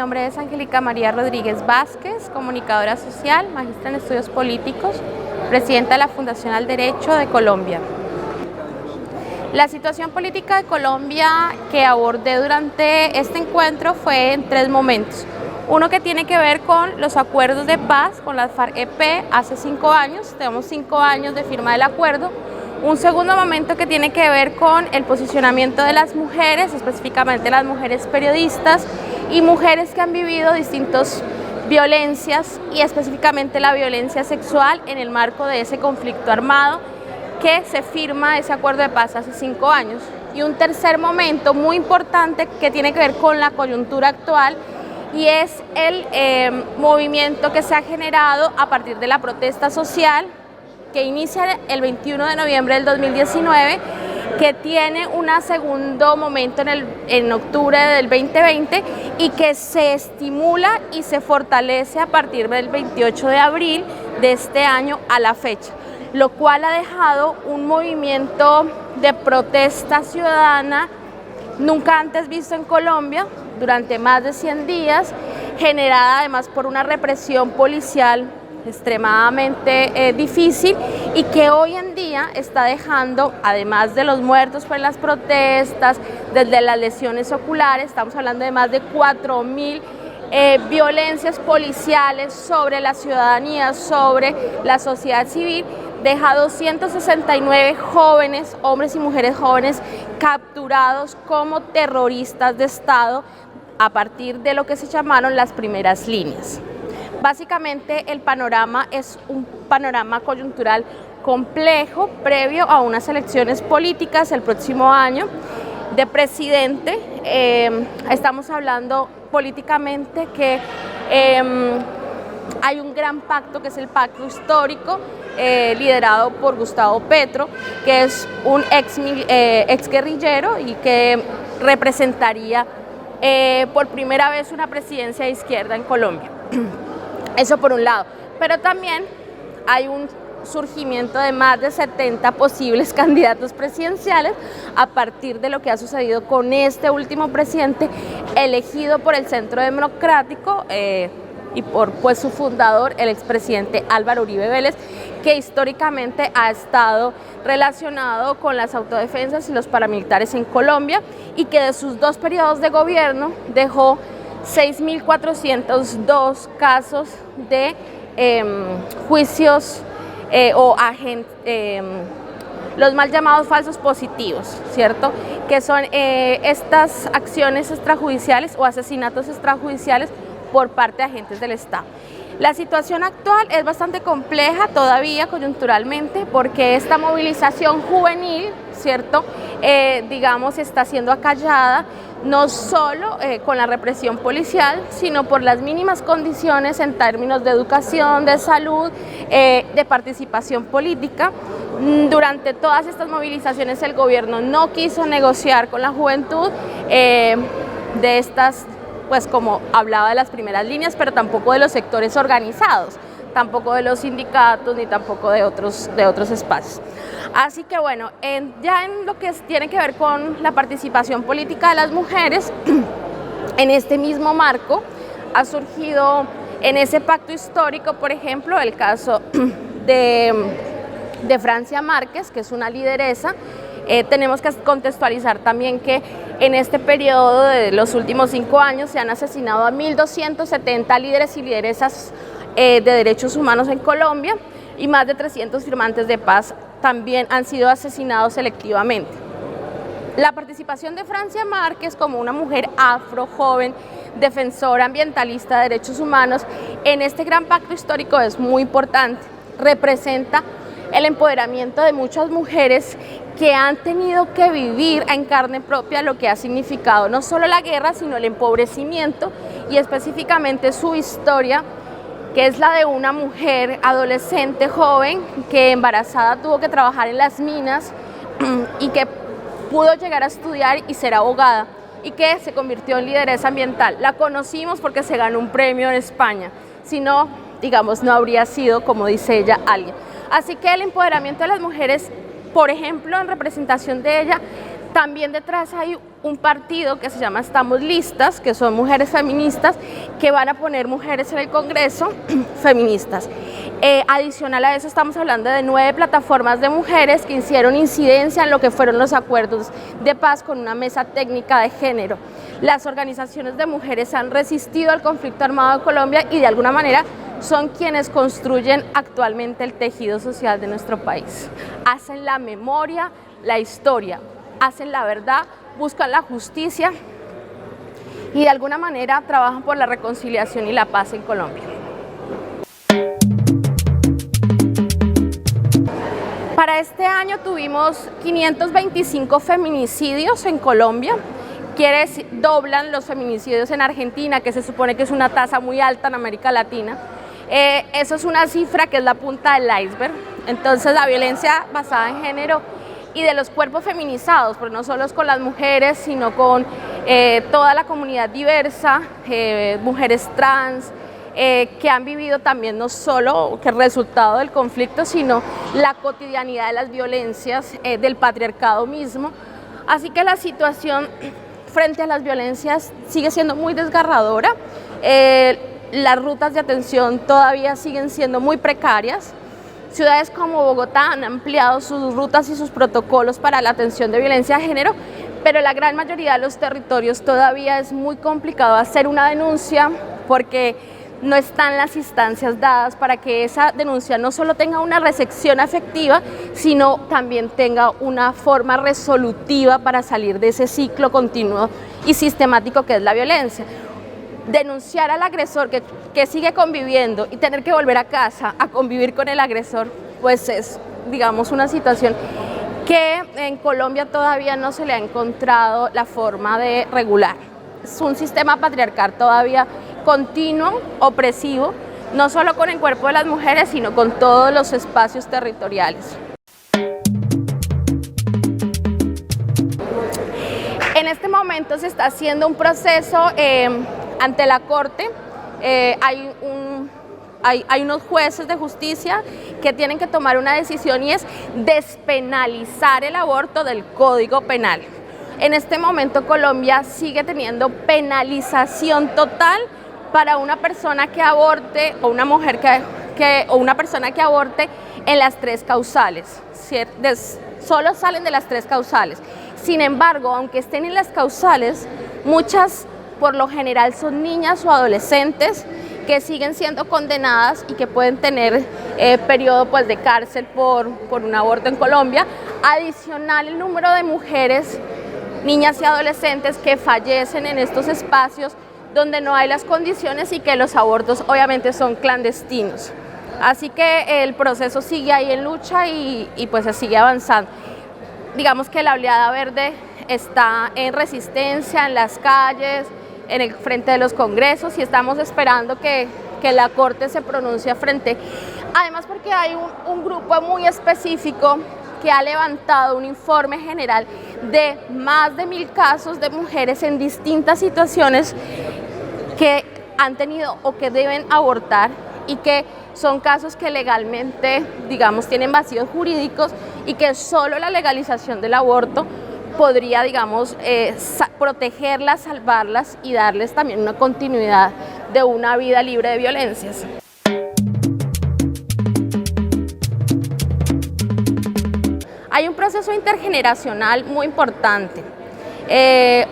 nombre es Angélica María Rodríguez Vázquez, comunicadora social, magistra en estudios políticos, presidenta de la Fundación al Derecho de Colombia. La situación política de Colombia que abordé durante este encuentro fue en tres momentos. Uno que tiene que ver con los acuerdos de paz con las FARC-EP hace 5 años, tenemos 5 años de firma del acuerdo. Un segundo momento que tiene que ver con el posicionamiento de las mujeres, específicamente las mujeres periodistas y mujeres que han vivido distintas violencias y específicamente la violencia sexual en el marco de ese conflicto armado que se firma ese acuerdo de paz hace 5 años. Y un tercer momento muy importante que tiene que ver con la coyuntura actual y es el movimiento que se ha generado a partir de la protesta social que inicia el 21 de noviembre del 2019, que tiene un segundo momento en octubre del 2020 y que se estimula y se fortalece a partir del 28 de abril de este año a la fecha, lo cual ha dejado un movimiento de protesta ciudadana nunca antes visto en Colombia durante más de 100 días, generada además por una represión policial extremadamente difícil y que hoy en día está dejando, además de los muertos por las protestas, desde las lesiones oculares, estamos hablando de más de 4.000 violencias policiales sobre la ciudadanía, sobre la sociedad civil, deja 269 jóvenes, hombres y mujeres jóvenes, capturados como terroristas de Estado a partir de lo que se llamaron las primeras líneas. Básicamente el panorama es un panorama coyuntural complejo previo a unas elecciones políticas el próximo año de presidente. Estamos hablando políticamente que hay un gran pacto que es el pacto histórico liderado por Gustavo Petro, que es un ex guerrillero y que representaría por primera vez una presidencia de izquierda en Colombia. Eso por un lado, pero también hay un surgimiento de más de 70 posibles candidatos presidenciales a partir de lo que ha sucedido con este último presidente elegido por el Centro Democrático y por su fundador, el expresidente Álvaro Uribe Vélez, que históricamente ha estado relacionado con las autodefensas y los paramilitares en Colombia y que de sus 2 periodos de gobierno dejó 6.402 casos de juicios los mal llamados falsos positivos, ¿cierto? Que son estas acciones extrajudiciales o asesinatos extrajudiciales por parte de agentes del Estado. La situación actual es bastante compleja todavía coyunturalmente porque esta movilización juvenil, ¿cierto? Digamos, está siendo acallada no solo con la represión policial, sino por las mínimas condiciones en términos de educación, de salud, de participación política. Durante todas estas movilizaciones el gobierno no quiso negociar con la juventud de estas, pues como hablaba de las primeras líneas, pero tampoco de los sectores organizados, tampoco de los sindicatos ni tampoco de otros espacios. Así que bueno, ya en lo que tiene que ver con la participación política de las mujeres, en este mismo marco ha surgido en ese pacto histórico, por ejemplo, el caso de Francia Márquez, que es una lideresa. Tenemos que contextualizar también que en este periodo de los últimos 5 años se han asesinado a 1.270 líderes y lideresas de derechos humanos en Colombia y más de 300 firmantes de paz también han sido asesinados selectivamente. La participación de Francia Márquez como una mujer afro, joven, defensora ambientalista de derechos humanos en este gran pacto histórico es muy importante. Representa el empoderamiento de muchas mujeres que han tenido que vivir en carne propia lo que ha significado no solo la guerra, sino el empobrecimiento y específicamente su historia, que es la de una mujer adolescente joven que embarazada tuvo que trabajar en las minas y que pudo llegar a estudiar y ser abogada y que se convirtió en lideresa ambiental. La conocimos porque se ganó un premio en España, si no, digamos, no habría sido, como dice ella, alguien. Así que el empoderamiento de las mujeres, por ejemplo, en representación de ella, También detrás hay un partido que se llama Estamos Listas, que son mujeres feministas que van a poner mujeres en el Congreso feministas. Adicional a eso estamos hablando de 9 plataformas de mujeres que hicieron incidencia en lo que fueron los acuerdos de paz con una mesa técnica de género. Las organizaciones de mujeres han resistido al conflicto armado de Colombia y de alguna manera son quienes construyen actualmente el tejido social de nuestro país. Hacen la memoria, la historia, hacen la verdad, buscan la justicia y de alguna manera trabajan por la reconciliación y la paz en Colombia. Para este año tuvimos 525 feminicidios en Colombia, quiere decir, doblan los feminicidios en Argentina, que se supone que es una tasa muy alta en América Latina. Eso es una cifra que es la punta del iceberg. Entonces la violencia basada en género y de los cuerpos feminizados, pero no solo con las mujeres, sino con toda la comunidad diversa, mujeres trans, que han vivido también no solo que el resultado del conflicto, sino la cotidianidad de las violencias del patriarcado mismo. Así que la situación frente a las violencias sigue siendo muy desgarradora. Las rutas de atención todavía siguen siendo muy precarias. Ciudades como Bogotá han ampliado sus rutas y sus protocolos para la atención de violencia de género, pero la gran mayoría de los territorios todavía es muy complicado hacer una denuncia porque no están las instancias dadas para que esa denuncia no solo tenga una recepción afectiva, sino también tenga una forma resolutiva para salir de ese ciclo continuo y sistemático que es la violencia. Denunciar al agresor que sigue conviviendo y tener que volver a casa a convivir con el agresor, pues es, digamos, una situación que en Colombia todavía no se le ha encontrado la forma de regular. Es un sistema patriarcal todavía continuo, opresivo, no solo con el cuerpo de las mujeres, sino con todos los espacios territoriales. En este momento se está haciendo un proceso ante la Corte. Hay unos jueces de justicia que tienen que tomar una decisión y es despenalizar el aborto del Código Penal. En este momento Colombia sigue teniendo penalización total para una persona que aborte o una mujer o una persona que aborte en las 3 causales. Solo salen de las 3 causales. Sin embargo, aunque estén en las causales, muchas por lo general son niñas o adolescentes que siguen siendo condenadas y que pueden tener periodo pues, de cárcel por un aborto en Colombia. Adicional, el número de mujeres, niñas y adolescentes que fallecen en estos espacios donde no hay las condiciones y que los abortos obviamente son clandestinos. Así que el proceso sigue ahí en lucha y pues se sigue avanzando. Digamos que la oleada verde está en resistencia en las calles, en el frente de los congresos y estamos esperando que la Corte se pronuncie frente. Además porque hay un grupo muy específico que ha levantado un informe general de más de 1000 casos de mujeres en distintas situaciones que han tenido o que deben abortar y que son casos que legalmente, digamos, tienen vacíos jurídicos y que solo la legalización del aborto podría, digamos, protegerlas, salvarlas y darles también una continuidad de una vida libre de violencias. Hay un proceso intergeneracional muy importante.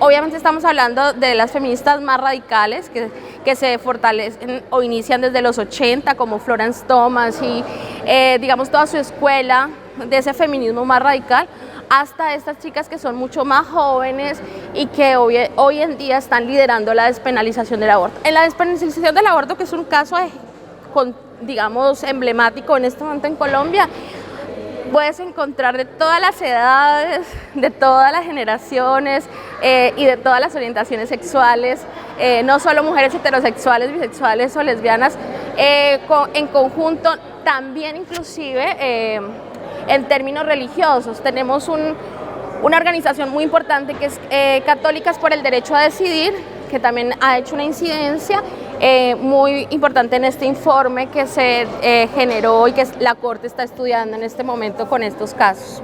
Obviamente estamos hablando de las feministas más radicales que se fortalecen o inician desde los 80, como Florence Thomas y digamos toda su escuela de ese feminismo más radical, hasta estas chicas que son mucho más jóvenes y que hoy en día están liderando la despenalización del aborto. En la despenalización del aborto, que es un caso digamos emblemático en este momento en Colombia, puedes encontrar de todas las edades, de todas las generaciones y de todas las orientaciones sexuales, no solo mujeres heterosexuales, bisexuales o lesbianas, en conjunto, también inclusive en términos religiosos. Tenemos una organización muy importante que es Católicas por el Derecho a Decidir, que también ha hecho una incidencia muy importante en este informe que se generó y que la Corte está estudiando en este momento con estos casos.